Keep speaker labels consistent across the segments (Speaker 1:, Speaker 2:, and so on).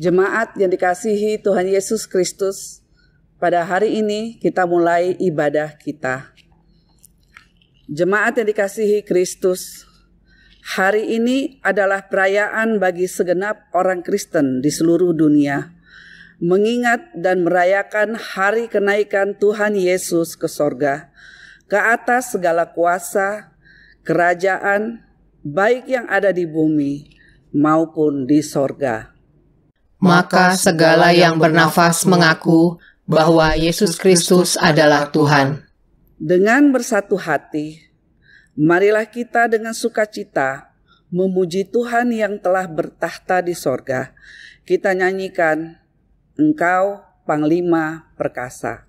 Speaker 1: Jemaat yang dikasihi Tuhan Yesus Kristus, pada hari ini kita mulai ibadah kita. Jemaat yang dikasihi Kristus, hari ini adalah perayaan bagi segenap orang Kristen di seluruh dunia, mengingat dan merayakan hari kenaikan Tuhan Yesus ke sorga, ke atas segala kuasa, kerajaan, baik yang ada di bumi maupun di sorga.
Speaker 2: Maka segala yang bernafas mengaku bahwa Yesus Kristus adalah Tuhan.
Speaker 1: Dengan bersatu hati, marilah kita dengan sukacita memuji Tuhan yang telah bertahta di sorga. Kita nyanyikan, Engkau Panglima Perkasa.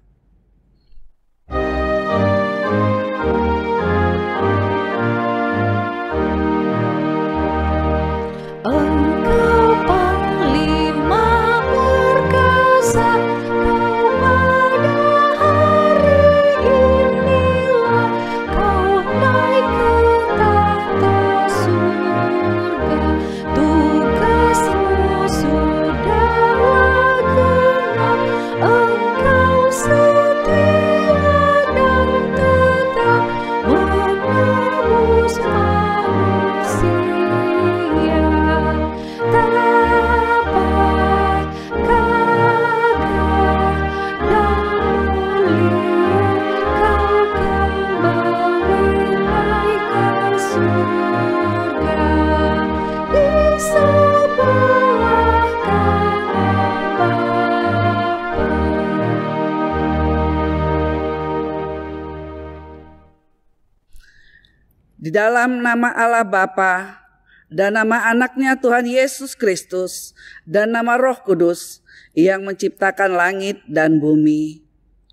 Speaker 1: Di dalam nama Allah Bapa dan nama anaknya Tuhan Yesus Kristus dan nama Roh Kudus yang menciptakan langit dan bumi.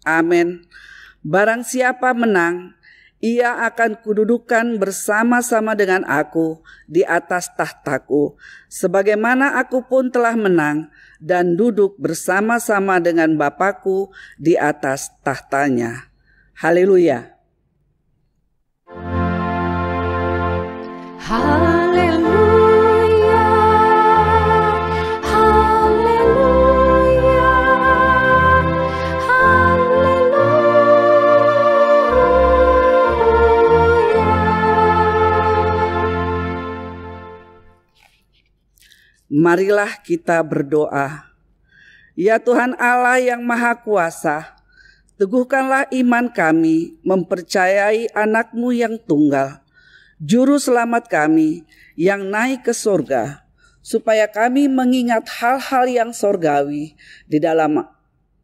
Speaker 1: Amin. Barang siapa menang, ia akan kududukan bersama-sama dengan aku di atas tahtaku, sebagaimana aku pun telah menang dan duduk bersama-sama dengan Bapa-Ku di atas tahtanya. Haleluya.
Speaker 3: Haleluya, haleluya, haleluya.
Speaker 1: Marilah kita berdoa. Ya Tuhan Allah yang Maha Kuasa, teguhkanlah iman kami mempercayai anak-Mu yang tunggal, Juru Selamat kami yang naik ke surga, supaya kami mengingat hal-hal yang surgawi di dalam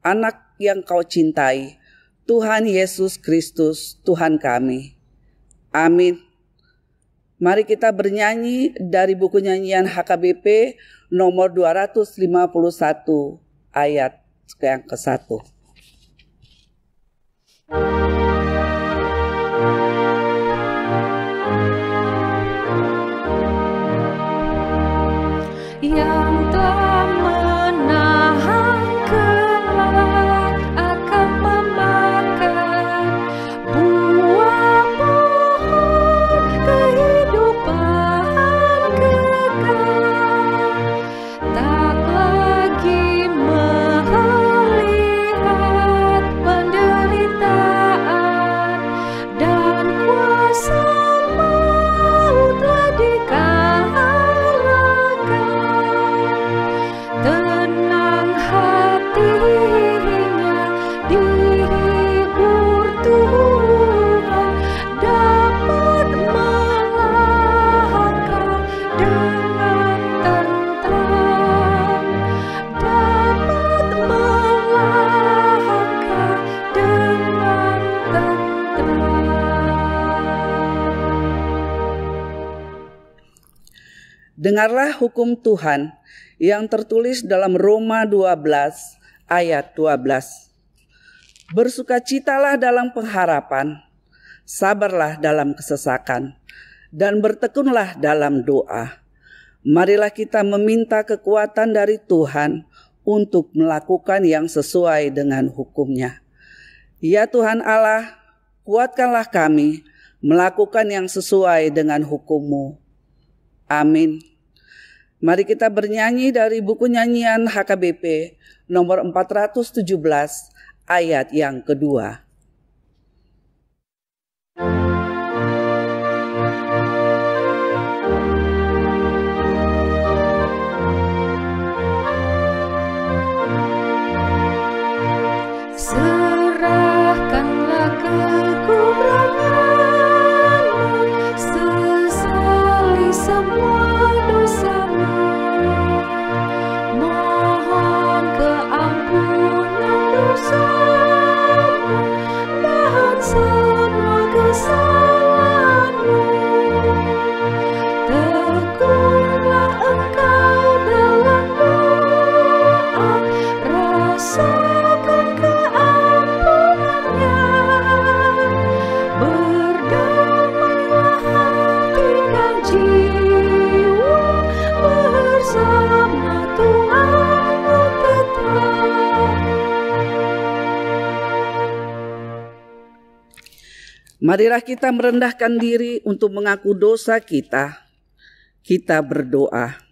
Speaker 1: anak yang Kau cintai, Tuhan Yesus Kristus Tuhan kami. Amin. Mari kita bernyanyi dari buku nyanyian HKBP nomor 251 ayat yang ke-1.
Speaker 3: Yang telah menahan kelak akan memakan buah pohon kehidupan kekal, tak lagi melihat penderitaan dan kuasa maut telah dikalahkan. Tenang hatinya, dihibur Tuhan, dapat melangkah dengan tentram, dapat melangkah dengan tentram.
Speaker 1: Dengarlah hukum Tuhan yang tertulis dalam Roma 12 ayat 12. Bersukacitalah dalam pengharapan, sabarlah dalam kesesakan, dan bertekunlah dalam doa. Marilah kita meminta kekuatan dari Tuhan untuk melakukan yang sesuai dengan hukum-Nya. Ya Tuhan Allah, kuatkanlah kami melakukan yang sesuai dengan hukum-Mu. Amin. Mari kita bernyanyi dari buku nyanyian HKBP nomor 417 ayat yang kedua.
Speaker 3: Serahkanlah kekuranganmu, sesali semua dosamu. Mohon keampunan dosamu dan semua kesalahanmu. Tekunlah engkau dalam doa, rasakan keampunannya. Berdamailah hati dan jiwa, bersama Tuhanmu tetap.
Speaker 1: Marilah kita merendahkan diri untuk mengaku dosa kita. Kita berdoa.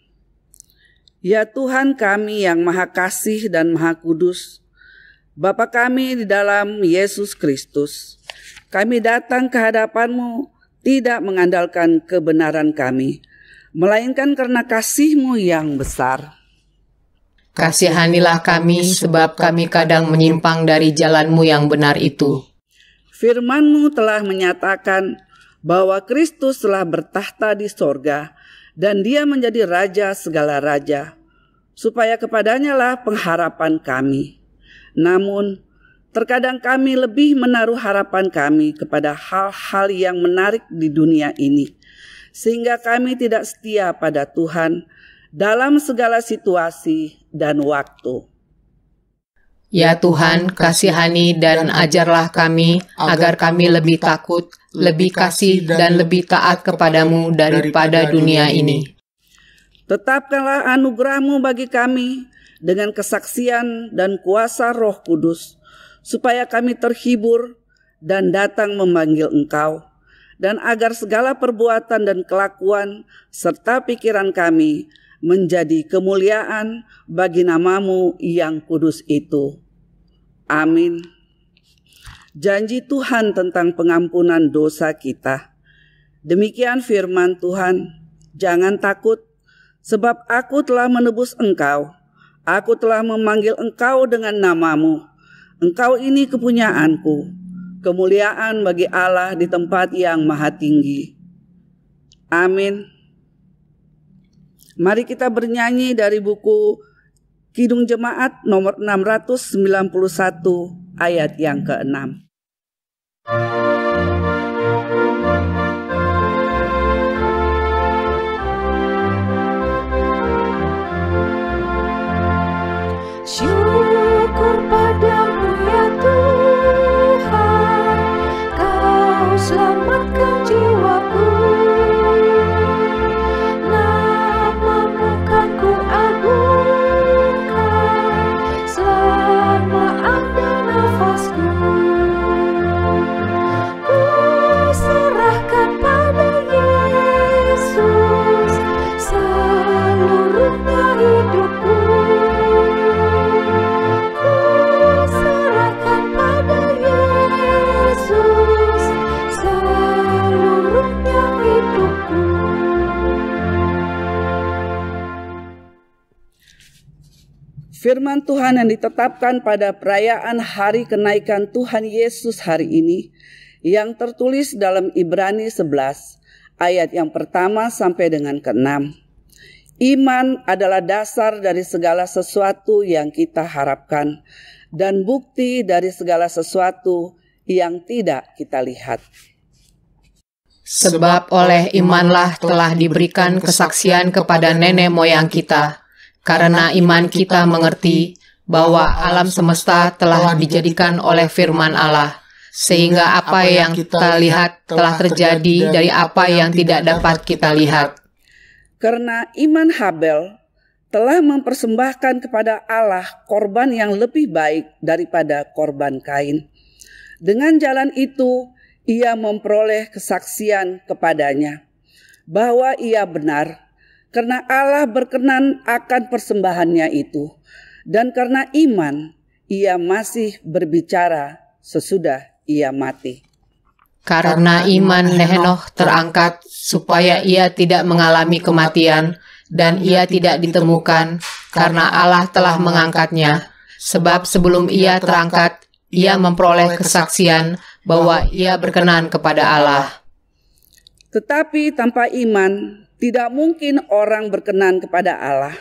Speaker 1: Ya Tuhan kami yang Maha Kasih dan Maha Kudus, Bapa kami di dalam Yesus Kristus, kami datang ke hadapan-Mu tidak mengandalkan kebenaran kami, melainkan karena kasih-Mu yang besar.
Speaker 2: Kasihanilah kami sebab kami kadang menyimpang dari jalan-Mu yang benar itu.
Speaker 1: Firman-Mu telah menyatakan bahwa Kristus telah bertahta di sorga dan Dia menjadi Raja segala raja, supaya kepadanya lah pengharapan kami. Namun, terkadang kami lebih menaruh harapan kami kepada hal-hal yang menarik di dunia ini, sehingga kami tidak setia pada Tuhan dalam segala situasi dan waktu.
Speaker 2: Ya Tuhan, kasihani dan ajarlah kami agar kami lebih takut, lebih kasih dan lebih taat kepadamu daripada dunia ini.
Speaker 1: Tetapkanlah anugerah-Mu bagi kami dengan kesaksian dan kuasa Roh Kudus, supaya kami terhibur dan datang memanggil Engkau, dan agar segala perbuatan dan kelakuan serta pikiran kami menjadi kemuliaan bagi nama-Mu yang kudus itu. Amin. Janji Tuhan tentang pengampunan dosa kita. Demikian firman Tuhan, jangan takut, sebab aku telah menebus engkau. Aku telah memanggil engkau dengan nama-Mu. Engkau ini kepunyaanku, kemuliaan bagi Allah di tempat yang maha tinggi. Amin. Mari kita bernyanyi dari buku Kidung Jemaat nomor 691 ayat yang ke-6.
Speaker 3: Syukur padamu ya Tuhan, Kau selamatkan jiwaku. Nama-Mu kan ku agungkan selama ada nafasku. Ku serahkan pada Yesus seluruhnya hidupku.
Speaker 1: Firman Tuhan yang ditetapkan pada perayaan hari kenaikan Tuhan Yesus hari ini, yang tertulis dalam Ibrani 11, ayat yang pertama sampai dengan ke-6. Iman adalah dasar dari segala sesuatu yang kita harapkan, dan bukti dari segala sesuatu yang tidak kita lihat.
Speaker 2: Sebab oleh imanlah telah diberikan kesaksian kepada nenek moyang kita. Karena iman kita mengerti bahwa alam semesta telah dijadikan oleh firman Allah, sehingga apa yang kita lihat telah terjadi dari apa yang tidak dapat kita lihat.
Speaker 1: Karena iman Habel telah mempersembahkan kepada Allah korban yang lebih baik daripada korban Kain. Dengan jalan itu, ia memperoleh kesaksian kepadanya bahwa ia benar, karena Allah berkenan akan persembahannya itu, dan karena iman ia masih berbicara sesudah ia mati.
Speaker 2: Karena iman Henoch terangkat supaya ia tidak mengalami kematian, dan ia tidak ditemukan karena Allah telah mengangkatnya. Sebab sebelum ia terangkat, ia memperoleh kesaksian bahwa ia berkenan kepada Allah.
Speaker 1: Tetapi tanpa iman tidak mungkin orang berkenan kepada Allah.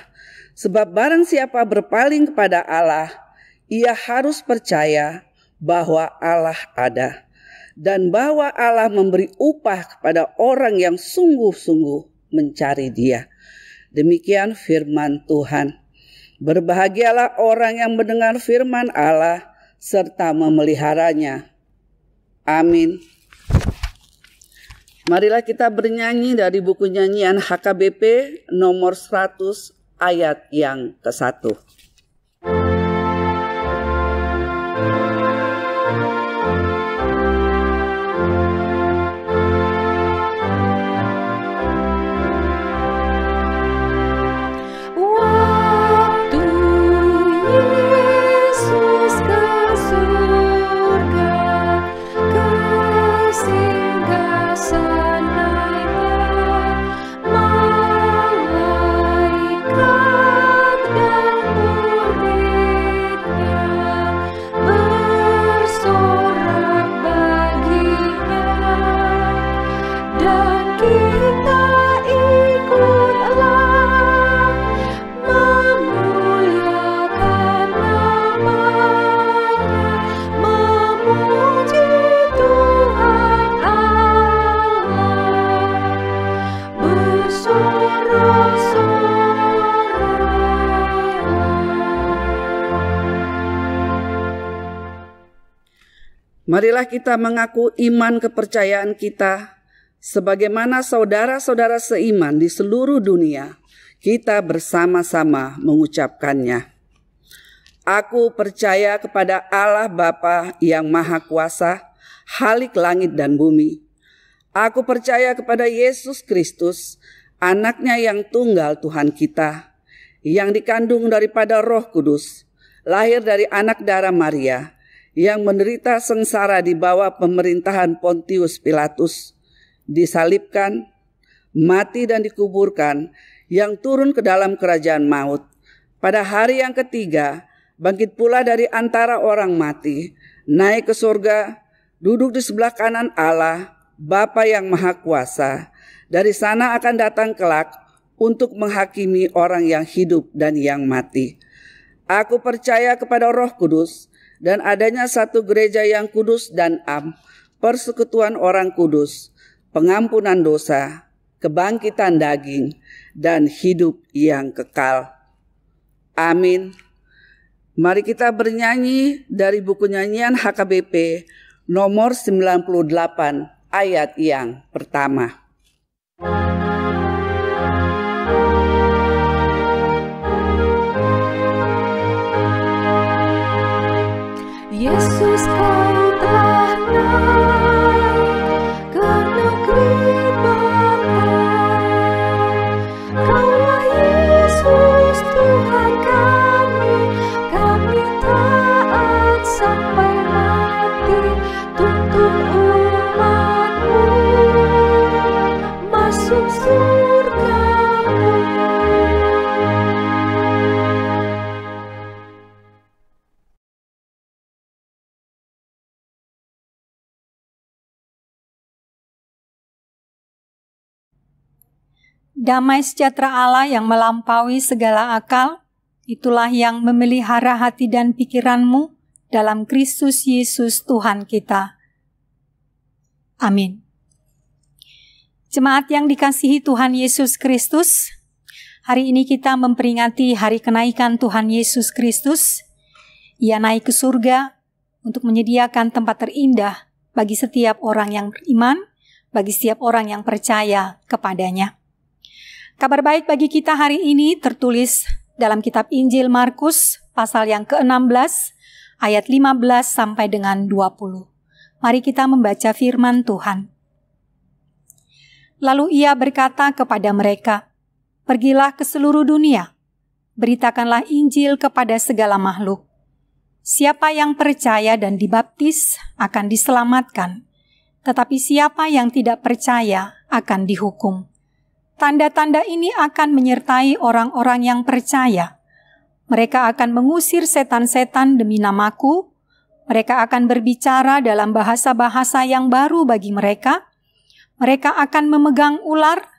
Speaker 1: Sebab barang siapa berpaling kepada Allah, ia harus percaya bahwa Allah ada, dan bahwa Allah memberi upah kepada orang yang sungguh-sungguh mencari Dia. Demikian firman Tuhan. Berbahagialah orang yang mendengar firman Allah serta memeliharanya. Amin. Marilah kita bernyanyi dari buku nyanyian HKBP nomor 100 ayat yang ke-1. Marilah kita mengaku iman kepercayaan kita sebagaimana saudara-saudara seiman di seluruh dunia. Kita bersama-sama mengucapkannya. Aku percaya kepada Allah Bapa yang Maha Kuasa, Khalik langit dan bumi. Aku percaya kepada Yesus Kristus, Anak-Nya yang tunggal Tuhan kita, yang dikandung daripada Roh Kudus, lahir dari anak darah Maria, yang menderita sengsara di bawah pemerintahan Pontius Pilatus, disalibkan, mati dan dikuburkan, yang turun ke dalam kerajaan maut. Pada hari yang ketiga, bangkit pula dari antara orang mati, naik ke surga, duduk di sebelah kanan Allah, Bapa yang Maha Kuasa. Dari sana akan datang kelak untuk menghakimi orang yang hidup dan yang mati. Aku percaya kepada Roh Kudus, dan adanya satu gereja yang kudus dan am, persekutuan orang kudus, pengampunan dosa, kebangkitan daging, dan hidup yang kekal. Amin. Mari kita bernyanyi dari buku nyanyian HKBP nomor 98 ayat yang pertama.
Speaker 3: Yesus, Kau telah naik ke negeri Bapa. Kaulah Yesus Tuhan kami taat sampai mati. Tuntun umat-Mu masuk surga-Mu.
Speaker 4: Damai sejahtera Allah yang melampaui segala akal, itulah yang memelihara hati dan pikiranmu dalam Kristus Yesus Tuhan kita. Amin. Jemaat yang dikasihi Tuhan Yesus Kristus, hari ini kita memperingati hari kenaikan Tuhan Yesus Kristus. Ia naik ke surga untuk menyediakan tempat terindah bagi setiap orang yang beriman, bagi setiap orang yang percaya kepadanya. Kabar baik bagi kita hari ini tertulis dalam kitab Injil Markus pasal yang ke-16 ayat 15 sampai dengan 20. Mari kita membaca firman Tuhan. Lalu ia berkata kepada mereka, Pergilah ke seluruh dunia, beritakanlah Injil kepada segala makhluk. Siapa yang percaya dan dibaptis akan diselamatkan, tetapi siapa yang tidak percaya akan dihukum. Tanda-tanda ini akan menyertai orang-orang yang percaya. Mereka akan mengusir setan-setan demi namaku. Mereka akan berbicara dalam bahasa-bahasa yang baru bagi mereka. Mereka akan memegang ular,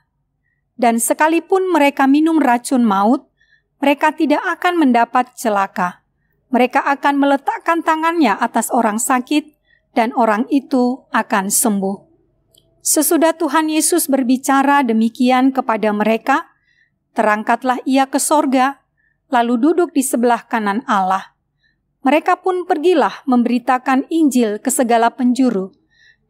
Speaker 4: dan sekalipun mereka minum racun maut, mereka tidak akan mendapat celaka. Mereka akan meletakkan tangannya atas orang sakit, dan orang itu akan sembuh. Sesudah Tuhan Yesus berbicara demikian kepada mereka, terangkatlah ia ke sorga, lalu duduk di sebelah kanan Allah. Mereka pun pergilah memberitakan Injil ke segala penjuru,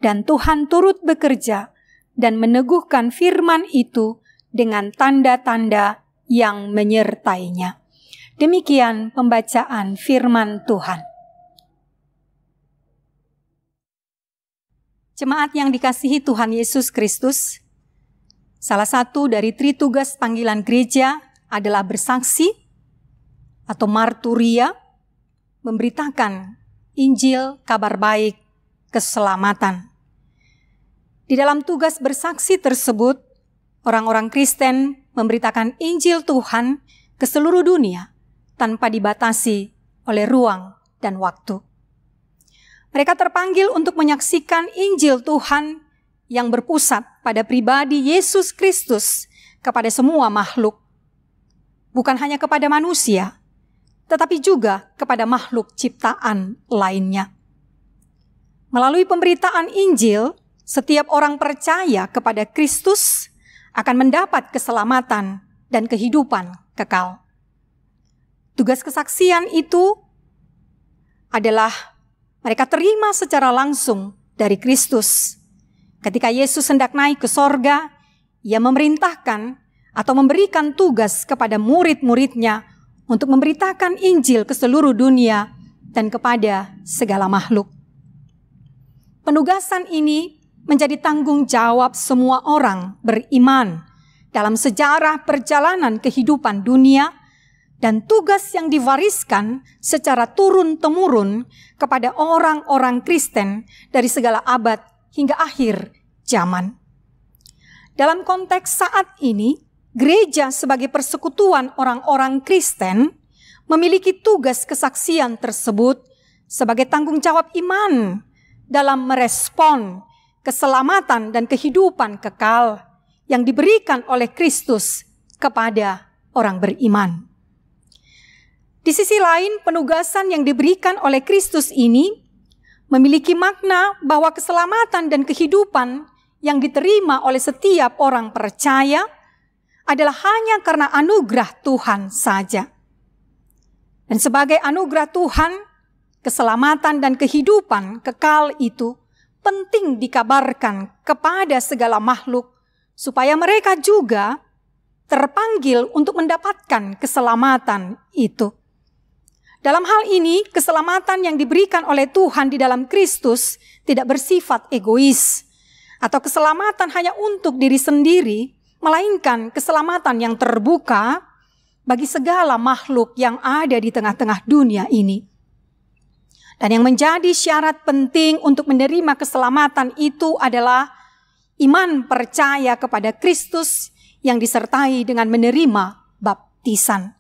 Speaker 4: dan Tuhan turut bekerja dan meneguhkan firman itu dengan tanda-tanda yang menyertainya. Demikian pembacaan firman Tuhan. Jemaat yang dikasihi Tuhan Yesus Kristus, salah satu dari tritugas panggilan gereja adalah bersaksi atau marturia, memberitakan Injil, kabar baik, keselamatan. Di dalam tugas bersaksi tersebut, orang-orang Kristen memberitakan Injil Tuhan ke seluruh dunia tanpa dibatasi oleh ruang dan waktu. Mereka terpanggil untuk menyaksikan Injil Tuhan yang berpusat pada pribadi Yesus Kristus kepada semua makhluk. Bukan hanya kepada manusia, tetapi juga kepada makhluk ciptaan lainnya. Melalui pemberitaan Injil, setiap orang percaya kepada Kristus akan mendapat keselamatan dan kehidupan kekal. Tugas kesaksian itu adalah mereka terima secara langsung dari Kristus. Ketika Yesus hendak naik ke sorga, Ia memerintahkan atau memberikan tugas kepada murid-muridnya untuk memberitakan Injil ke seluruh dunia dan kepada segala makhluk. Penugasan ini menjadi tanggung jawab semua orang beriman dalam sejarah perjalanan kehidupan dunia, dan tugas yang diwariskan secara turun-temurun kepada orang-orang Kristen dari segala abad hingga akhir zaman. Dalam konteks saat ini, gereja sebagai persekutuan orang-orang Kristen memiliki tugas kesaksian tersebut sebagai tanggung jawab iman dalam merespon keselamatan dan kehidupan kekal yang diberikan oleh Kristus kepada orang beriman. Di sisi lain, penugasan yang diberikan oleh Kristus ini memiliki makna bahwa keselamatan dan kehidupan yang diterima oleh setiap orang percaya adalah hanya karena anugerah Tuhan saja. Dan sebagai anugerah Tuhan, keselamatan dan kehidupan kekal itu penting dikabarkan kepada segala makhluk supaya mereka juga terpanggil untuk mendapatkan keselamatan itu. Dalam hal ini, keselamatan yang diberikan oleh Tuhan di dalam Kristus tidak bersifat egois atau keselamatan hanya untuk diri sendiri, melainkan keselamatan yang terbuka bagi segala makhluk yang ada di tengah-tengah dunia ini. Dan yang menjadi syarat penting untuk menerima keselamatan itu adalah iman percaya kepada Kristus yang disertai dengan menerima baptisan.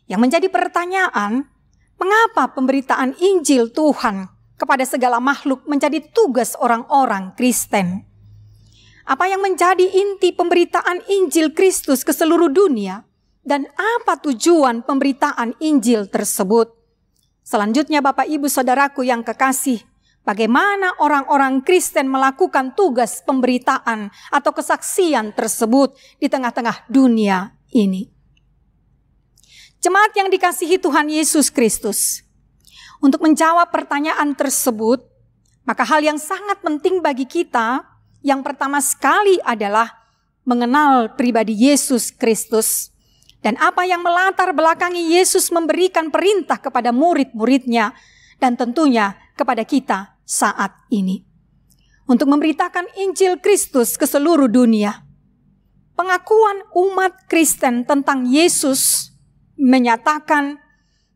Speaker 4: Yang menjadi pertanyaan, mengapa pemberitaan Injil Tuhan kepada segala makhluk menjadi tugas orang-orang Kristen? Apa yang menjadi inti pemberitaan Injil Kristus ke seluruh dunia? Dan apa tujuan pemberitaan Injil tersebut? Selanjutnya Bapak Ibu Saudaraku yang kekasih, bagaimana orang-orang Kristen melakukan tugas pemberitaan atau kesaksian tersebut di tengah-tengah dunia ini? Jemaat yang dikasihi Tuhan Yesus Kristus, untuk menjawab pertanyaan tersebut, maka hal yang sangat penting bagi kita yang pertama sekali adalah mengenal pribadi Yesus Kristus dan apa yang melatar belakangi Yesus memberikan perintah kepada murid-muridnya dan tentunya kepada kita saat ini untuk memberitakan Injil Kristus ke seluruh dunia. pengakuan umat Kristen tentang Yesus menyatakan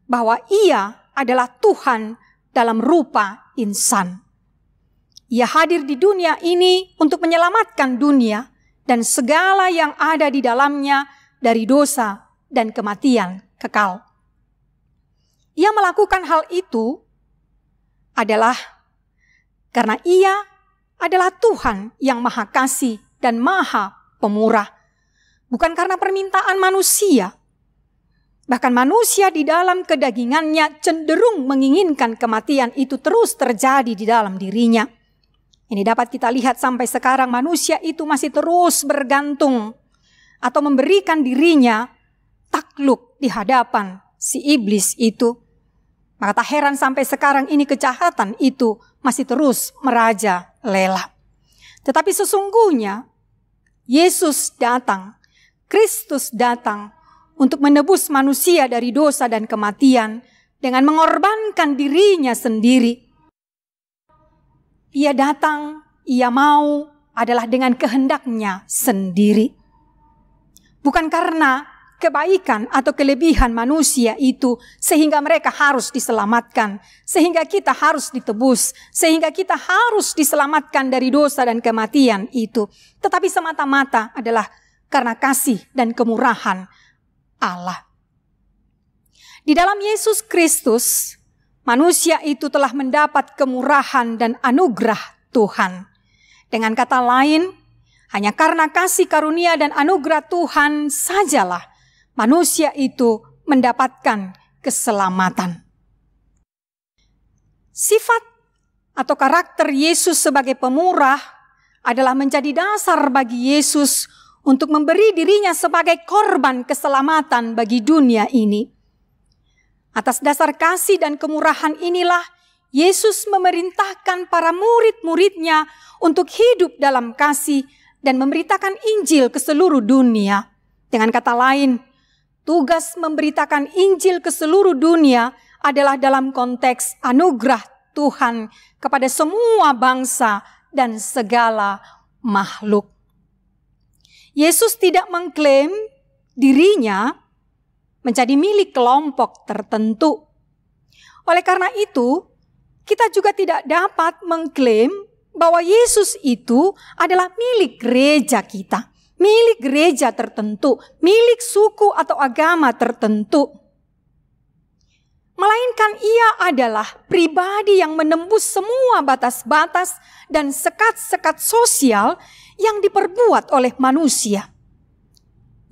Speaker 4: bahwa Ia adalah Tuhan dalam rupa insan. Ia hadir di dunia ini untuk menyelamatkan dunia dan segala yang ada di dalamnya dari dosa dan kematian kekal. Ia melakukan hal itu adalah karena Ia adalah Tuhan yang Maha Kasih dan Maha Pemurah, bukan karena permintaan manusia. Bahkan manusia di dalam kedagingannya cenderung menginginkan kematian itu terus terjadi di dalam dirinya. Ini dapat kita lihat sampai sekarang, manusia itu masih terus bergantung atau memberikan dirinya takluk di hadapan si iblis itu. Maka tak heran sampai sekarang ini kejahatan itu masih terus merajalela. Tetapi sesungguhnya Yesus datang, Kristus datang untuk menebus manusia dari dosa dan kematian dengan mengorbankan dirinya sendiri. Ia datang, Ia mau adalah dengan kehendaknya sendiri. Bukan karena kebaikan atau kelebihan manusia itu sehingga mereka harus diselamatkan, sehingga kita harus ditebus, sehingga kita harus diselamatkan dari dosa dan kematian itu. Tetapi semata-mata adalah karena kasih dan kemurahan Allah. Di dalam Yesus Kristus, manusia itu telah mendapat kemurahan dan anugerah Tuhan. Dengan kata lain, hanya karena kasih karunia dan anugerah Tuhan sajalah manusia itu mendapatkan keselamatan. Sifat atau karakter Yesus sebagai pemurah adalah menjadi dasar bagi Yesus untuk memberi dirinya sebagai korban keselamatan bagi dunia ini. Atas dasar kasih dan kemurahan inilah Yesus memerintahkan para murid-muridnya untuk hidup dalam kasih dan memberitakan Injil ke seluruh dunia. Dengan kata lain, tugas memberitakan Injil ke seluruh dunia adalah dalam konteks anugerah Tuhan kepada semua bangsa dan segala makhluk. Yesus tidak mengklaim dirinya menjadi milik kelompok tertentu. Oleh karena itu, kita juga tidak dapat mengklaim bahwa Yesus itu adalah milik gereja kita, milik gereja tertentu, milik suku atau agama tertentu. Melainkan Ia adalah pribadi yang menembus semua batas-batas dan sekat-sekat sosial yang diperbuat oleh manusia.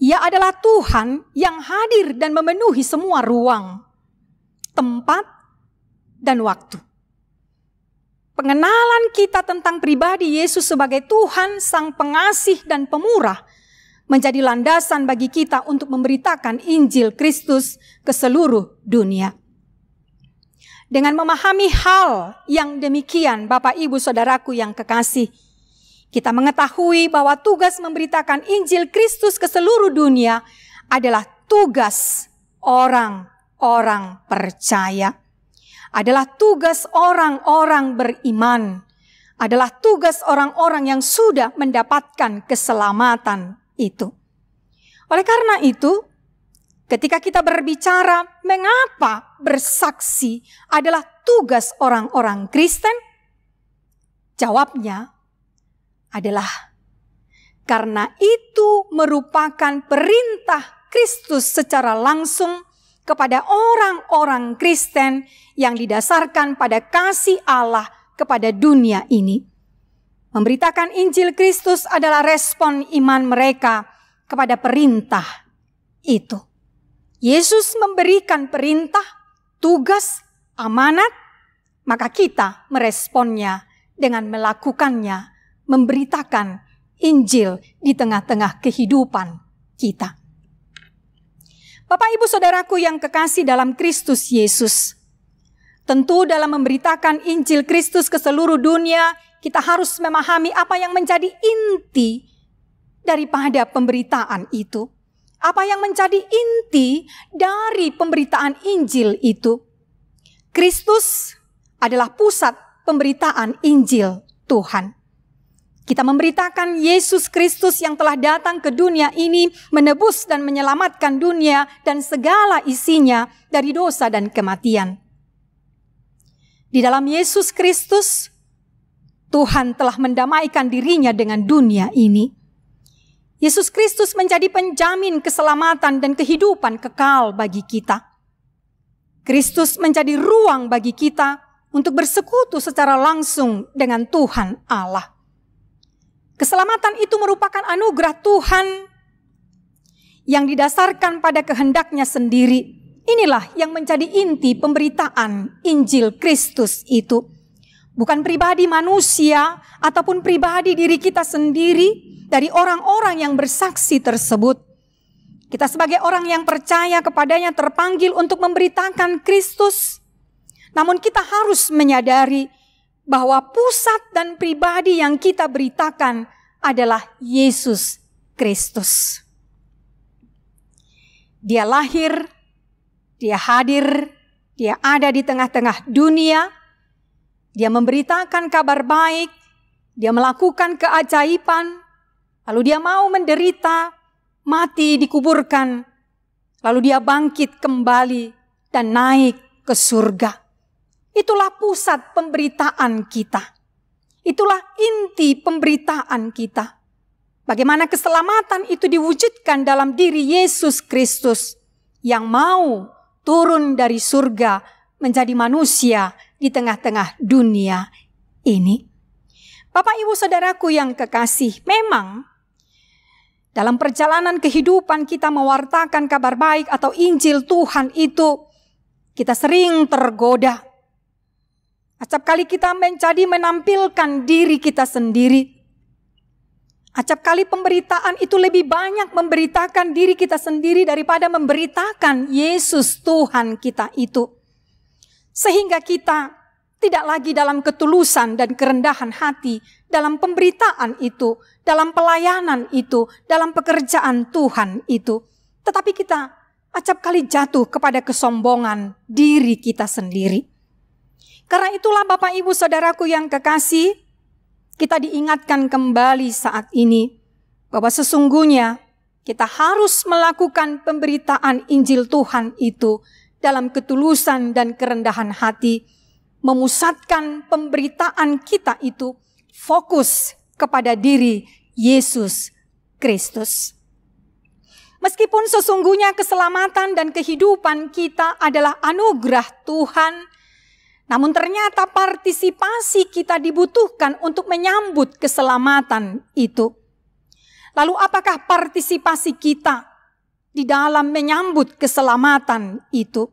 Speaker 4: Ia adalah Tuhan yang hadir dan memenuhi semua ruang, tempat, dan waktu. Pengenalan kita tentang pribadi Yesus sebagai Tuhan, Sang Pengasih dan Pemurah menjadi landasan bagi kita untuk memberitakan Injil Kristus ke seluruh dunia. Dengan memahami hal yang demikian, Bapak, Ibu, Saudaraku yang kekasih, kita mengetahui bahwa tugas memberitakan Injil Kristus ke seluruh dunia adalah tugas orang-orang percaya. Adalah tugas orang-orang beriman. Adalah tugas orang-orang yang sudah mendapatkan keselamatan itu. Oleh karena itu, ketika kita berbicara mengapa bersaksi adalah tugas orang-orang Kristen, jawabnya adalah karena itu merupakan perintah Kristus secara langsung kepada orang-orang Kristen yang didasarkan pada kasih Allah kepada dunia ini. Memberitakan Injil Kristus adalah respon iman mereka kepada perintah itu. Yesus memberikan perintah, tugas, amanat, maka kita meresponnya dengan melakukannya, memberitakan Injil di tengah-tengah kehidupan kita. Bapak, Ibu, Saudaraku yang kekasih dalam Kristus Yesus, tentu dalam memberitakan Injil Kristus ke seluruh dunia, kita harus memahami apa yang menjadi inti daripada pemberitaan itu. Apa yang menjadi inti dari pemberitaan Injil itu? Kristus adalah pusat pemberitaan Injil Tuhan. Kita memberitakan Yesus Kristus yang telah datang ke dunia ini menebus dan menyelamatkan dunia dan segala isinya dari dosa dan kematian. Di dalam Yesus Kristus, Tuhan telah mendamaikan dirinya dengan dunia ini. Yesus Kristus menjadi penjamin keselamatan dan kehidupan kekal bagi kita. Kristus menjadi ruang bagi kita untuk bersekutu secara langsung dengan Tuhan Allah. Keselamatan itu merupakan anugerah Tuhan yang didasarkan pada kehendak-Nya sendiri. Inilah yang menjadi inti pemberitaan Injil Kristus itu. Bukan pribadi manusia ataupun pribadi diri kita sendiri dari orang-orang yang bersaksi tersebut. Kita sebagai orang yang percaya kepadanya terpanggil untuk memberitakan Kristus. Namun kita harus menyadari bahwa pusat dan pribadi yang kita beritakan adalah Yesus Kristus. Dia lahir, Dia hadir, Dia ada di tengah-tengah dunia. Dia memberitakan kabar baik, Dia melakukan keajaiban, lalu Dia mau menderita, mati, dikuburkan, lalu Dia bangkit kembali dan naik ke surga. Itulah pusat pemberitaan kita. Itulah inti pemberitaan kita. Bagaimana keselamatan itu diwujudkan dalam diri Yesus Kristus yang mau turun dari surga menjadi manusia di tengah-tengah dunia ini. Bapak, Ibu, Saudaraku yang kekasih, memang dalam perjalanan kehidupan kita mewartakan kabar baik atau Injil Tuhan itu, kita sering tergoda. Acap kali kita menjadi menampilkan diri kita sendiri. Acap kali pemberitaan itu lebih banyak memberitakan diri kita sendiri daripada memberitakan Yesus Tuhan kita itu. Sehingga kita tidak lagi dalam ketulusan dan kerendahan hati dalam pemberitaan itu, dalam pelayanan itu, dalam pekerjaan Tuhan itu. Tetapi kita acap kali jatuh kepada kesombongan diri kita sendiri. Karena itulah Bapak, Ibu, Saudaraku yang kekasih, kita diingatkan kembali saat ini bahwa sesungguhnya kita harus melakukan pemberitaan Injil Tuhan itu dalam ketulusan dan kerendahan hati, memusatkan pemberitaan kita itu fokus kepada diri Yesus Kristus. Meskipun sesungguhnya keselamatan dan kehidupan kita adalah anugerah Tuhan, namun ternyata partisipasi kita dibutuhkan untuk menyambut keselamatan itu. Lalu apakah partisipasi kita di dalam menyambut keselamatan itu?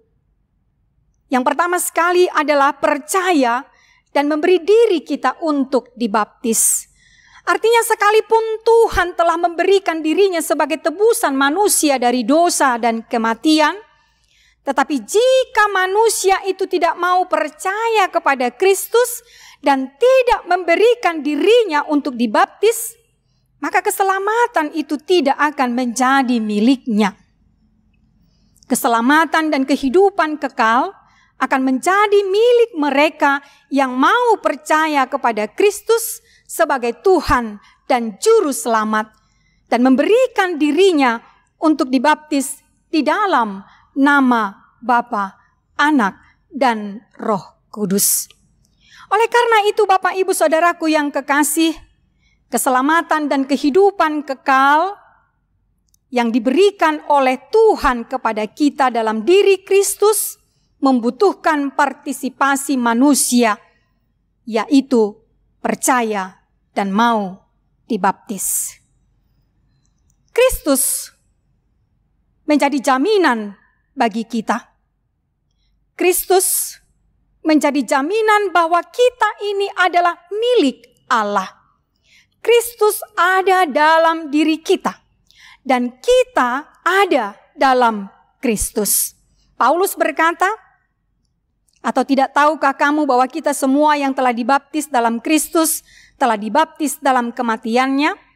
Speaker 4: Yang pertama sekali adalah percaya dan memberi diri kita untuk dibaptis. Artinya sekalipun Tuhan telah memberikan dirinya sebagai tebusan manusia dari dosa dan kematian, tetapi jika manusia itu tidak mau percaya kepada Kristus dan tidak memberikan dirinya untuk dibaptis, maka keselamatan itu tidak akan menjadi miliknya. Keselamatan dan kehidupan kekal akan menjadi milik mereka yang mau percaya kepada Kristus sebagai Tuhan dan Juru Selamat dan memberikan dirinya untuk dibaptis di dalam nama Bapa, Anak, dan Roh Kudus. Oleh karena itu Bapak, Ibu, Saudaraku yang kekasih, keselamatan dan kehidupan kekal yang diberikan oleh Tuhan kepada kita dalam diri Kristus membutuhkan partisipasi manusia, yaitu percaya dan mau dibaptis. Kristus menjadi jaminan bagi kita. Kristus menjadi jaminan bahwa kita ini adalah milik Allah. Kristus ada dalam diri kita dan kita ada dalam Kristus. Paulus berkata, atau tidak tahukah kamu bahwa kita semua yang telah dibaptis dalam Kristus telah dibaptis dalam kematiannya?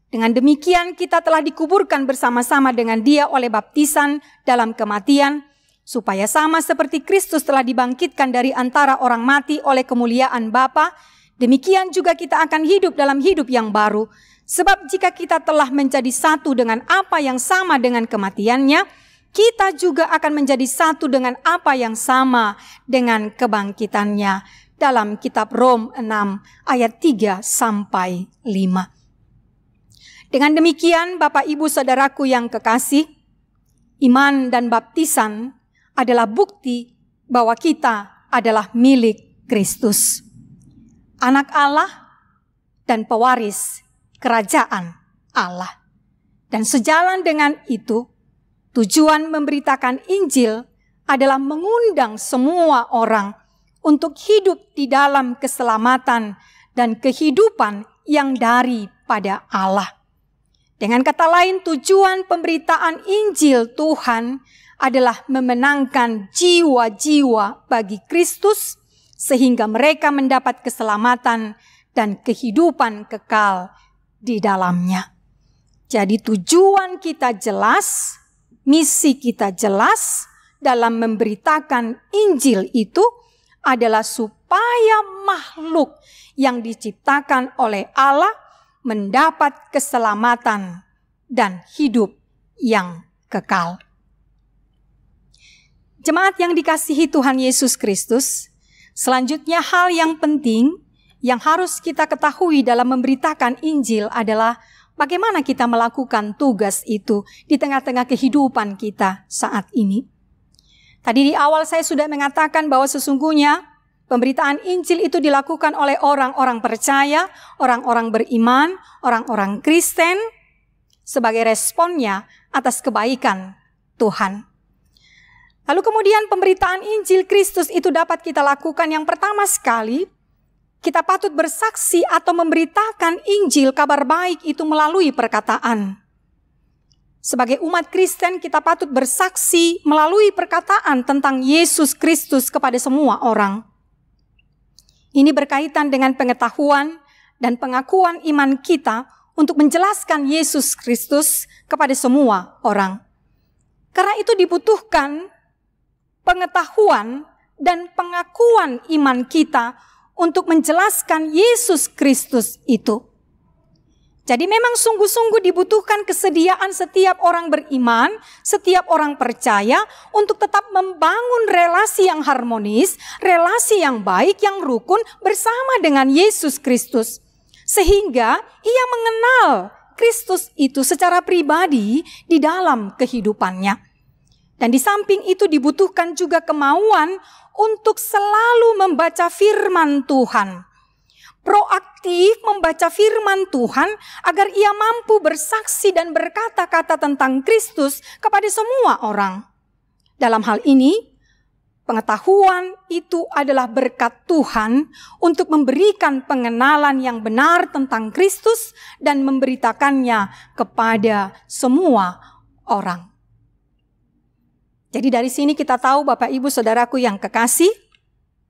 Speaker 4: Dengan demikian kita telah dikuburkan bersama-sama dengan Dia oleh baptisan dalam kematian, supaya sama seperti Kristus telah dibangkitkan dari antara orang mati oleh kemuliaan Bapa, Demikian juga kita akan hidup dalam hidup yang baru. Sebab jika kita telah menjadi satu dengan apa yang sama dengan kematiannya, kita juga akan menjadi satu dengan apa yang sama dengan kebangkitannya. Dalam kitab Rom 6 ayat 3 sampai 5. Dengan demikian Bapak Ibu Saudaraku yang kekasih, iman dan baptisan adalah bukti bahwa kita adalah milik Kristus, anak Allah dan pewaris kerajaan Allah. Dan sejalan dengan itu, tujuan memberitakan Injil adalah mengundang semua orang untuk hidup di dalam keselamatan dan kehidupan yang daripada Allah. Dengan kata lain, tujuan pemberitaan Injil Tuhan adalah memenangkan jiwa-jiwa bagi Kristus sehingga mereka mendapat keselamatan dan kehidupan kekal di dalamnya. Jadi tujuan kita jelas, misi kita jelas dalam memberitakan Injil itu adalah supaya makhluk yang diciptakan oleh Allah mendapat keselamatan dan hidup yang kekal. Jemaat yang dikasihi Tuhan Yesus Kristus, selanjutnya hal yang penting yang harus kita ketahui dalam memberitakan Injil adalah bagaimana kita melakukan tugas itu di tengah-tengah kehidupan kita saat ini. Tadi di awal saya sudah mengatakan bahwa sesungguhnya pemberitaan Injil itu dilakukan oleh orang-orang percaya, orang-orang beriman, orang-orang Kristen sebagai responnya atas kebaikan Tuhan. Lalu kemudian pemberitaan Injil Kristus itu dapat kita lakukan yang pertama sekali, kita patut bersaksi atau memberitakan Injil kabar baik itu melalui perkataan. Sebagai umat Kristen kita patut bersaksi melalui perkataan tentang Yesus Kristus kepada semua orang. Ini berkaitan dengan pengetahuan dan pengakuan iman kita untuk menjelaskan Yesus Kristus kepada semua orang. Karena itu dibutuhkan pengetahuan dan pengakuan iman kita untuk menjelaskan Yesus Kristus itu. Jadi memang sungguh-sungguh dibutuhkan kesediaan setiap orang beriman, setiap orang percaya untuk tetap membangun relasi yang harmonis, relasi yang baik, yang rukun bersama dengan Yesus Kristus. Sehingga ia mengenal Kristus itu secara pribadi di dalam kehidupannya. Dan di samping itu dibutuhkan juga kemauan untuk selalu membaca firman Tuhan. Proaktif membaca firman Tuhan agar ia mampu bersaksi dan berkata-kata tentang Kristus kepada semua orang. Dalam hal ini, pengetahuan itu adalah berkat Tuhan untuk memberikan pengenalan yang benar tentang Kristus dan memberitakannya kepada semua orang. Jadi dari sini kita tahu Bapak Ibu Saudaraku yang kekasih,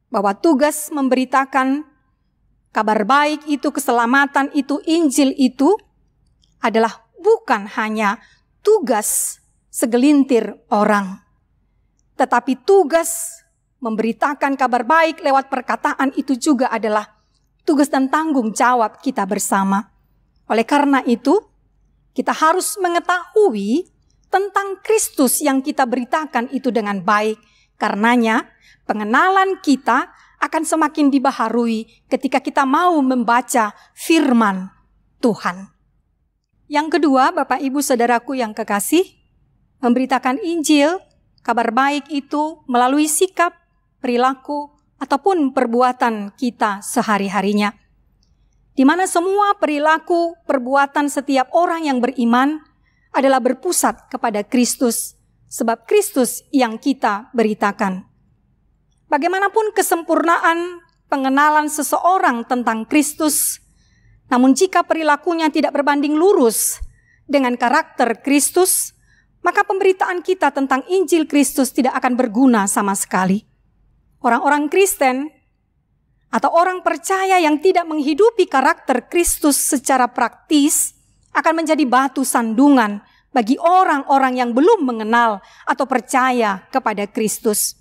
Speaker 4: bahwa tugas memberitakan kabar baik itu, keselamatan itu, Injil itu adalah bukan hanya tugas segelintir orang. Tetapi tugas memberitakan kabar baik lewat perkataan itu juga adalah tugas dan tanggung jawab kita bersama. Oleh karena itu, kita harus mengetahui tentang Kristus yang kita beritakan itu dengan baik. Karenanya, pengenalan kita akan semakin dibaharui ketika kita mau membaca firman Tuhan. Yang kedua, Bapak Ibu Saudaraku yang kekasih, memberitakan Injil, kabar baik itu melalui sikap, perilaku, ataupun perbuatan kita sehari-harinya. Di mana semua perilaku, perbuatan setiap orang yang beriman adalah berpusat kepada Kristus, sebab Kristus yang kita beritakan. Bagaimanapun kesempurnaan pengenalan seseorang tentang Kristus, namun jika perilakunya tidak berbanding lurus dengan karakter Kristus, maka pemberitaan kita tentang Injil Kristus tidak akan berguna sama sekali. Orang-orang Kristen atau orang percaya yang tidak menghidupi karakter Kristus secara praktis akan menjadi batu sandungan bagi orang-orang yang belum mengenal atau percaya kepada Kristus.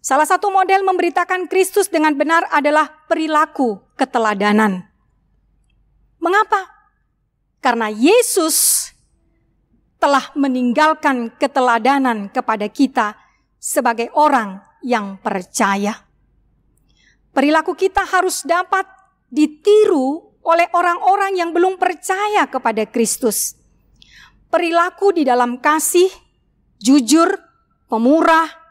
Speaker 4: Salah satu model memberitakan Kristus dengan benar adalah perilaku keteladanan. Mengapa? Karena Yesus telah meninggalkan keteladanan kepada kita sebagai orang yang percaya. Perilaku kita harus dapat ditiru oleh orang-orang yang belum percaya kepada Kristus. Perilaku di dalam kasih, jujur, pemurah,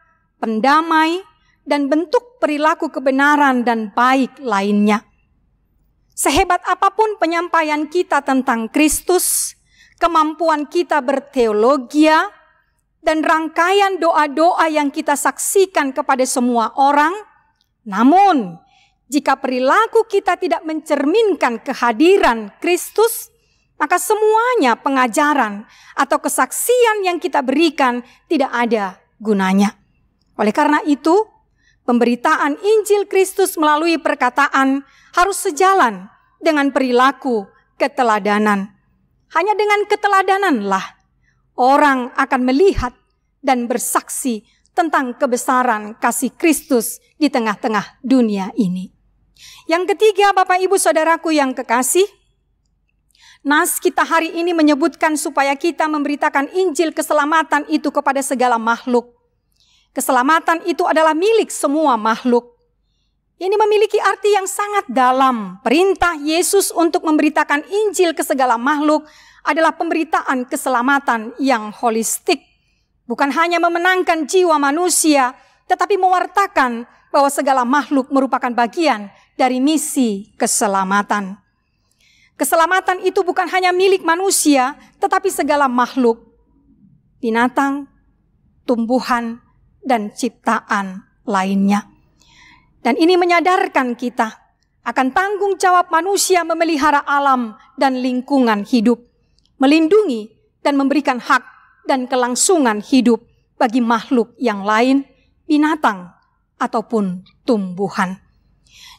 Speaker 4: pendamai, dan bentuk perilaku kebenaran dan baik lainnya. Sehebat apapun penyampaian kita tentang Kristus, kemampuan kita berteologia, dan rangkaian doa-doa yang kita saksikan kepada semua orang, namun jika perilaku kita tidak mencerminkan kehadiran Kristus, maka semuanya pengajaran atau kesaksian yang kita berikan tidak ada gunanya. Oleh karena itu, pemberitaan Injil Kristus melalui perkataan harus sejalan dengan perilaku keteladanan. Hanya dengan keteladananlah orang akan melihat dan bersaksi tentang kebesaran kasih Kristus di tengah-tengah dunia ini. Yang ketiga, Bapak Ibu Saudaraku yang kekasih, nas kita hari ini menyebutkan supaya kita memberitakan Injil keselamatan itu kepada segala makhluk. Keselamatan itu adalah milik semua makhluk. Ini memiliki arti yang sangat dalam. Perintah Yesus untuk memberitakan Injil ke segala makhluk adalah pemberitaan keselamatan yang holistik. Bukan hanya memenangkan jiwa manusia, tetapi mewartakan bahwa segala makhluk merupakan bagian dari misi keselamatan. Keselamatan itu bukan hanya milik manusia, tetapi segala makhluk, binatang, tumbuhan, dan ciptaan lainnya. Dan ini menyadarkan kita akan tanggung jawab manusia memelihara alam dan lingkungan hidup, melindungi dan memberikan hak dan kelangsungan hidup bagi makhluk yang lain, binatang ataupun tumbuhan.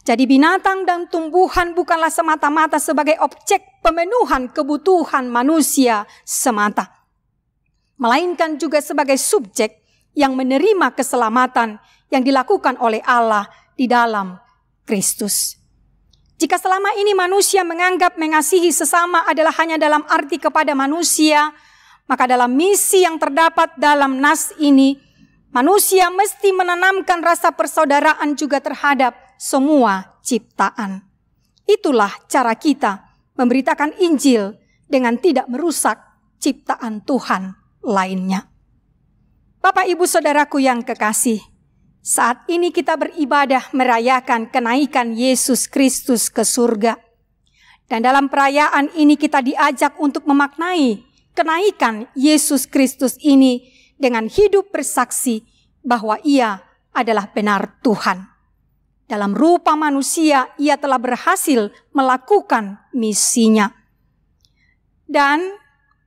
Speaker 4: Jadi binatang dan tumbuhan bukanlah semata-mata sebagai objek pemenuhan kebutuhan manusia semata, melainkan juga sebagai subjek yang menerima keselamatan yang dilakukan oleh Allah di dalam Kristus. Jika selama ini manusia menganggap mengasihi sesama adalah hanya dalam arti kepada manusia, maka dalam misi yang terdapat dalam nas ini, manusia mesti menanamkan rasa persaudaraan juga terhadap semua ciptaan. Itulah cara kita memberitakan Injil dengan tidak merusak ciptaan Tuhan lainnya. Bapak Ibu Saudaraku yang kekasih, saat ini kita beribadah merayakan kenaikan Yesus Kristus ke surga. Dan dalam perayaan ini kita diajak untuk memaknai kenaikan Yesus Kristus ini dengan hidup bersaksi bahwa Ia adalah benar Tuhan. Dalam rupa manusia, Ia telah berhasil melakukan misinya. Dan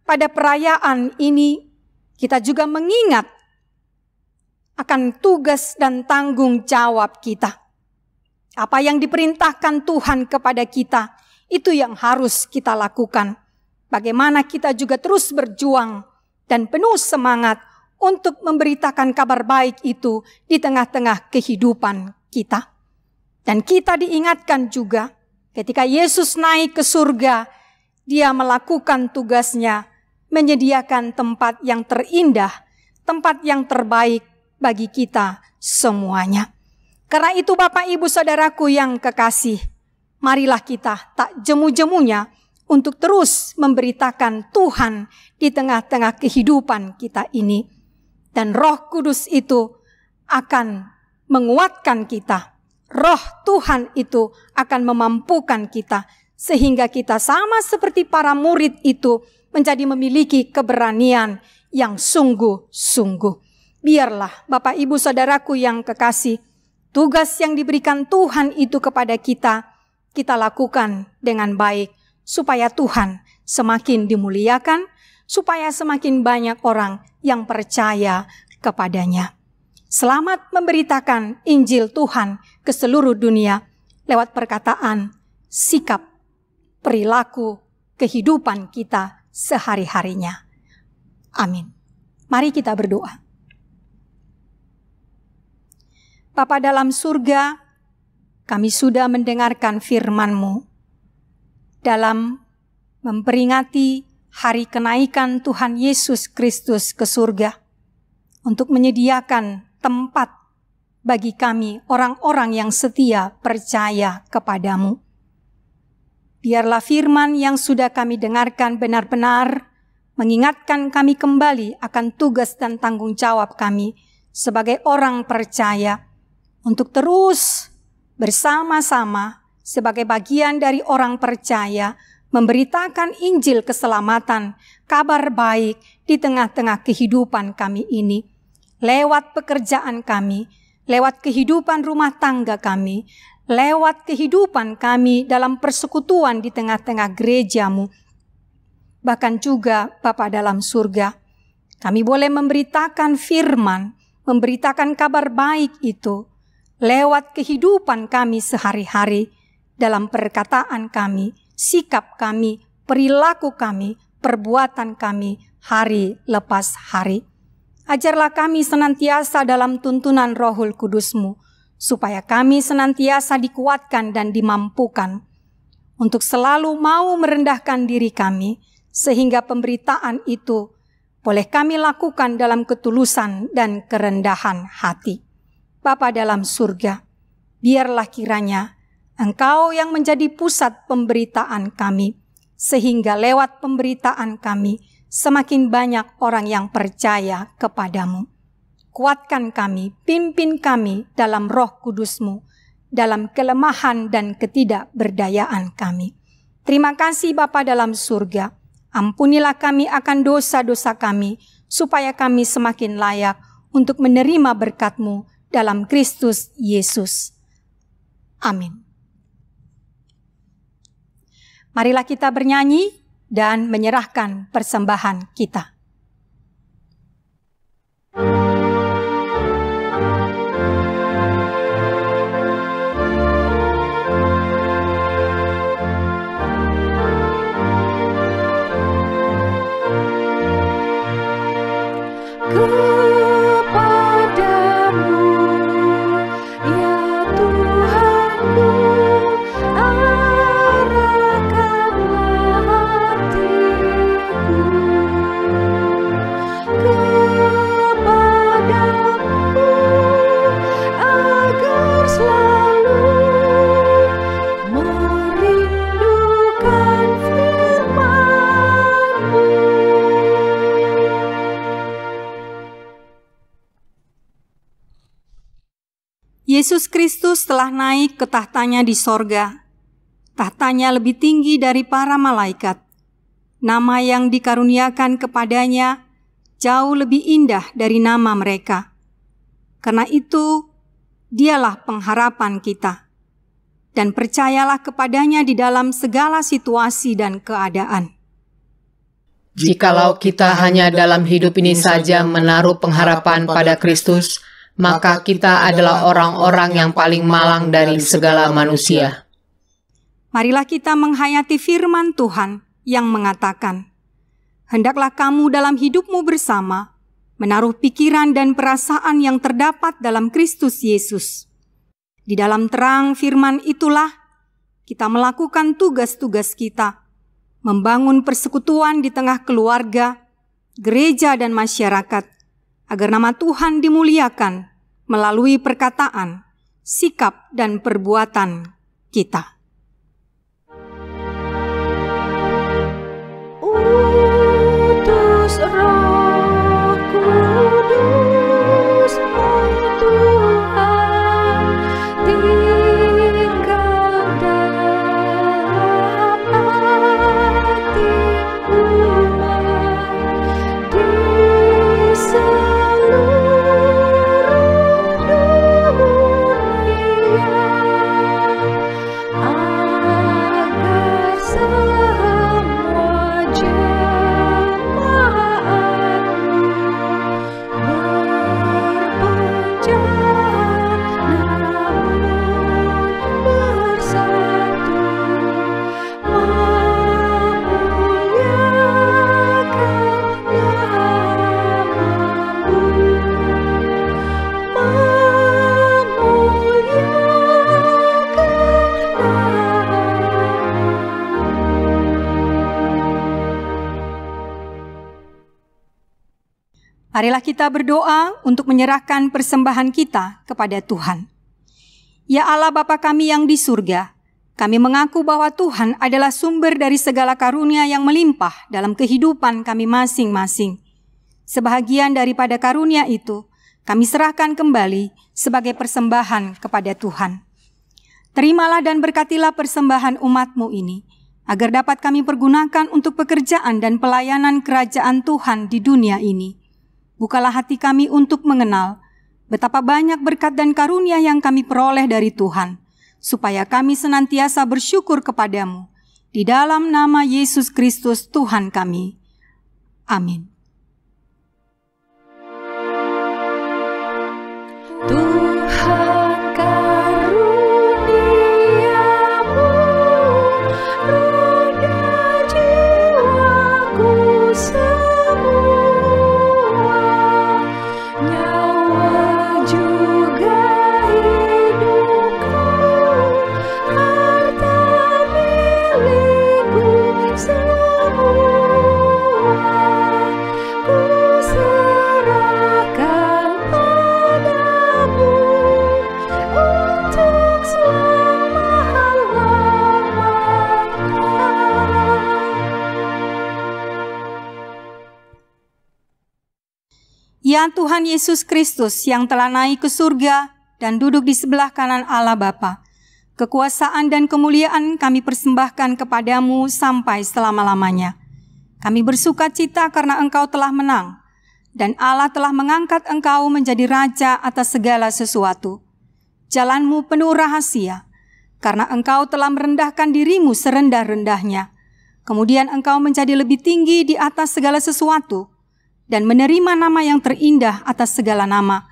Speaker 4: pada perayaan ini, kita juga mengingat akan tugas dan tanggung jawab kita. Apa yang diperintahkan Tuhan kepada kita, itu yang harus kita lakukan. Bagaimana kita juga terus berjuang dan penuh semangat untuk memberitakan kabar baik itu di tengah-tengah kehidupan kita. Dan kita diingatkan juga ketika Yesus naik ke surga, Dia melakukan tugasnya menyediakan tempat yang terindah, tempat yang terbaik bagi kita semuanya. Karena itu Bapak Ibu Saudaraku yang kekasih, marilah kita tak jemu-jemunya untuk terus memberitakan Tuhan di tengah-tengah kehidupan kita ini. Dan Roh Kudus itu akan menguatkan kita. Roh Tuhan itu akan memampukan kita sehingga kita sama seperti para murid itu menjadi memiliki keberanian yang sungguh-sungguh. Biarlah Bapak Ibu Saudaraku yang kekasih, tugas yang diberikan Tuhan itu kepada kita, kita lakukan dengan baik supaya Tuhan semakin dimuliakan, supaya semakin banyak orang yang percaya kepadanya. Selamat memberitakan Injil Tuhan ke seluruh dunia lewat perkataan, sikap, perilaku, kehidupan kita sehari-harinya. Amin. Mari kita berdoa. Bapa dalam surga, kami sudah mendengarkan firman-Mu dalam memperingati hari kenaikan Tuhan Yesus Kristus ke surga untuk menyediakan tempat bagi kami orang-orang yang setia percaya kepadamu. Biarlah firman yang sudah kami dengarkan benar-benar mengingatkan kami kembali akan tugas dan tanggung jawab kami sebagai orang percaya untuk terus bersama-sama sebagai bagian dari orang percaya memberitakan Injil keselamatan, kabar baik di tengah-tengah kehidupan kami ini, lewat pekerjaan kami, lewat kehidupan rumah tangga kami, lewat kehidupan kami dalam persekutuan di tengah-tengah gereja-Mu. Bahkan juga Bapa dalam surga, kami boleh memberitakan firman, memberitakan kabar baik itu lewat kehidupan kami sehari-hari, dalam perkataan kami, sikap kami, perilaku kami, perbuatan kami, hari lepas hari. Ajarlah kami senantiasa dalam tuntunan Rohul Kudus-Mu, supaya kami senantiasa dikuatkan dan dimampukan untuk selalu mau merendahkan diri kami, sehingga pemberitaan itu boleh kami lakukan dalam ketulusan dan kerendahan hati. Bapa dalam surga, biarlah kiranya Engkau yang menjadi pusat pemberitaan kami, sehingga lewat pemberitaan kami semakin banyak orang yang percaya kepadamu. Kuatkan kami, pimpin kami dalam Roh Kudus-Mu, dalam kelemahan dan ketidakberdayaan kami. Terima kasih Bapa dalam surga, ampunilah kami akan dosa-dosa kami, supaya kami semakin layak untuk menerima berkat-Mu dalam Kristus Yesus. Amin. Marilah kita bernyanyi dan menyerahkan persembahan kita. Yesus Kristus telah naik ke tahtanya di sorga. Tahtanya lebih tinggi dari para malaikat. Nama yang dikaruniakan kepadanya jauh lebih indah dari nama mereka. Karena itu, dialah pengharapan kita. Dan percayalah kepadanya di dalam segala situasi dan keadaan.
Speaker 2: Jikalau kita hanya dalam hidup ini saja menaruh pengharapan pada Kristus, maka kita adalah orang-orang yang paling malang dari segala manusia.
Speaker 4: Marilah kita menghayati firman Tuhan yang mengatakan, hendaklah kamu dalam hidupmu bersama menaruh pikiran dan perasaan yang terdapat dalam Kristus Yesus. Di dalam terang firman itulah kita melakukan tugas-tugas kita, membangun persekutuan di tengah keluarga, gereja dan masyarakat, agar nama Tuhan dimuliakan melalui perkataan, sikap, dan perbuatan kita.
Speaker 3: Utus Roh Kudus, Tuhan, tinggal dalam hati umat di seluruh dunia.
Speaker 4: Marilah kita berdoa untuk menyerahkan persembahan kita kepada Tuhan. Ya Allah Bapa kami yang di surga, kami mengaku bahwa Tuhan adalah sumber dari segala karunia yang melimpah dalam kehidupan kami masing-masing. Sebahagian daripada karunia itu, kami serahkan kembali sebagai persembahan kepada Tuhan. Terimalah dan berkatilah persembahan umat-Mu ini, agar dapat kami pergunakan untuk pekerjaan dan pelayanan kerajaan Tuhan di dunia ini. Bukalah hati kami untuk mengenal betapa banyak berkat dan karunia yang kami peroleh dari Tuhan, supaya kami senantiasa bersyukur kepadamu. Di dalam nama Yesus Kristus Tuhan kami. Amin.
Speaker 3: Tuhan karuniamu, roda jiwaku semua, nyawa juga hidupku, harta milikku semua, ku serahkan padamu untuk selama-lamanya.
Speaker 4: Ya Tuhan Yesus Kristus yang telah naik ke surga dan duduk di sebelah kanan Allah Bapa, kekuasaan dan kemuliaan kami persembahkan kepadamu sampai selama-lamanya. Kami bersuka cita karena Engkau telah menang, dan Allah telah mengangkat Engkau menjadi Raja atas segala sesuatu. Jalan-Mu penuh rahasia, karena Engkau telah merendahkan diri-Mu serendah-rendahnya. Kemudian Engkau menjadi lebih tinggi di atas segala sesuatu, dan menerima nama yang terindah atas segala nama,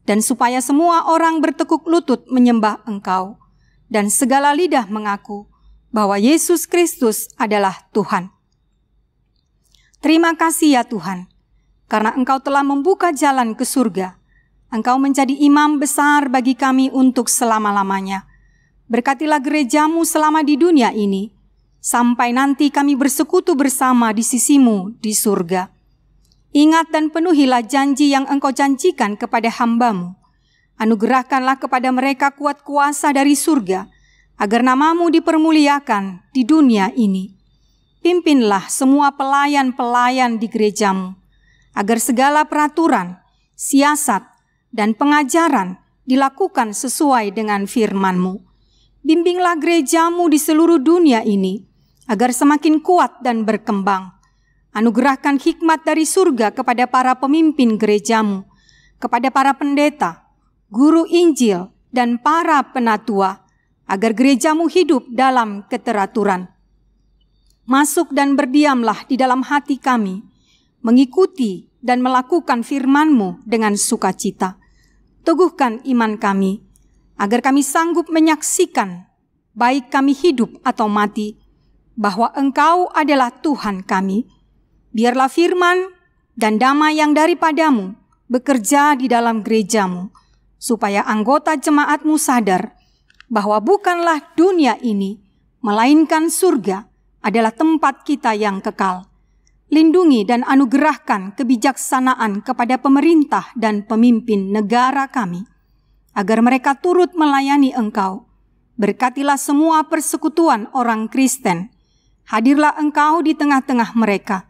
Speaker 4: dan supaya semua orang bertekuk lutut menyembah Engkau, dan segala lidah mengaku bahwa Yesus Kristus adalah Tuhan. Terima kasih ya Tuhan, karena Engkau telah membuka jalan ke surga. Engkau menjadi imam besar bagi kami untuk selama-lamanya. Berkatilah gereja-Mu selama di dunia ini, sampai nanti kami bersekutu bersama di sisi-Mu di surga. Ingat dan penuhilah janji yang Engkau janjikan kepada hamba-Mu. Anugerahkanlah kepada mereka kuat kuasa dari surga, agar nama-Mu dipermuliakan di dunia ini. Pimpinlah semua pelayan-pelayan di gereja-Mu, agar segala peraturan, siasat, dan pengajaran dilakukan sesuai dengan firman-Mu. Bimbinglah gereja-Mu di seluruh dunia ini, agar semakin kuat dan berkembang. Anugerahkan hikmat dari surga kepada para pemimpin gereja-Mu, kepada para pendeta, guru Injil, dan para penatua, agar gereja-Mu hidup dalam keteraturan. Masuk dan berdiamlah di dalam hati kami, mengikuti dan melakukan firman-Mu dengan sukacita. Teguhkan iman kami, agar kami sanggup menyaksikan, baik kami hidup atau mati, bahwa Engkau adalah Tuhan kami. Biarlah firman dan damai yang daripada-Mu bekerja di dalam gereja-Mu, supaya anggota jemaat-Mu sadar bahwa bukanlah dunia ini, melainkan surga adalah tempat kita yang kekal. Lindungi dan anugerahkan kebijaksanaan kepada pemerintah dan pemimpin negara kami, agar mereka turut melayani Engkau. Berkatilah semua persekutuan orang Kristen. Hadirlah Engkau di tengah-tengah mereka,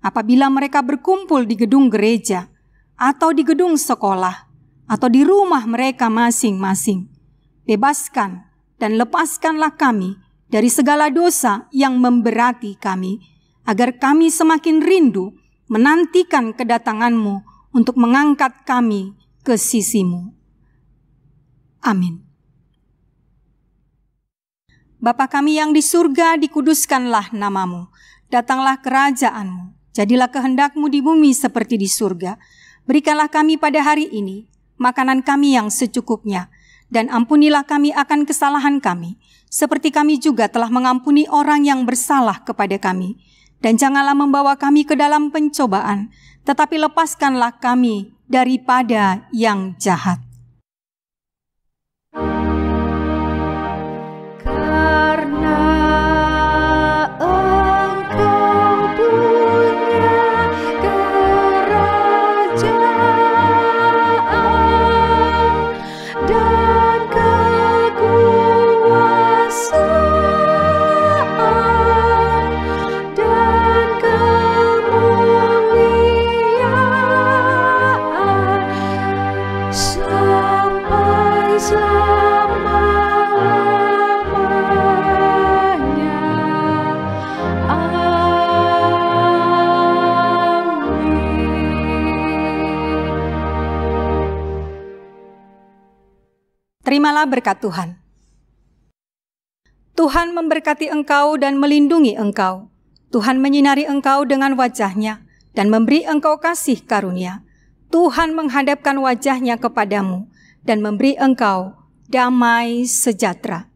Speaker 4: apabila mereka berkumpul di gedung gereja, atau di gedung sekolah, atau di rumah mereka masing-masing. Bebaskan dan lepaskanlah kami dari segala dosa yang memberati kami, agar kami semakin rindu menantikan kedatangan-Mu untuk mengangkat kami ke sisi-Mu. Amin. Bapa kami yang di surga, dikuduskanlah nama-Mu. Datanglah kerajaan-Mu. Jadilah kehendak-Mu di bumi seperti di surga. Berikanlah kami pada hari ini makanan kami yang secukupnya, dan ampunilah kami akan kesalahan kami, seperti kami juga telah mengampuni orang yang bersalah kepada kami. Dan janganlah membawa kami ke dalam pencobaan, tetapi lepaskanlah kami daripada yang jahat.
Speaker 3: Karena Engkau punya kerajaan
Speaker 4: Terimalah berkat Tuhan. Tuhan memberkati engkau dan melindungi engkau. Tuhan menyinari engkau dengan wajah-Nya dan memberi engkau kasih karunia. Tuhan menghadapkan wajah-Nya kepadamu dan memberi engkau damai sejahtera.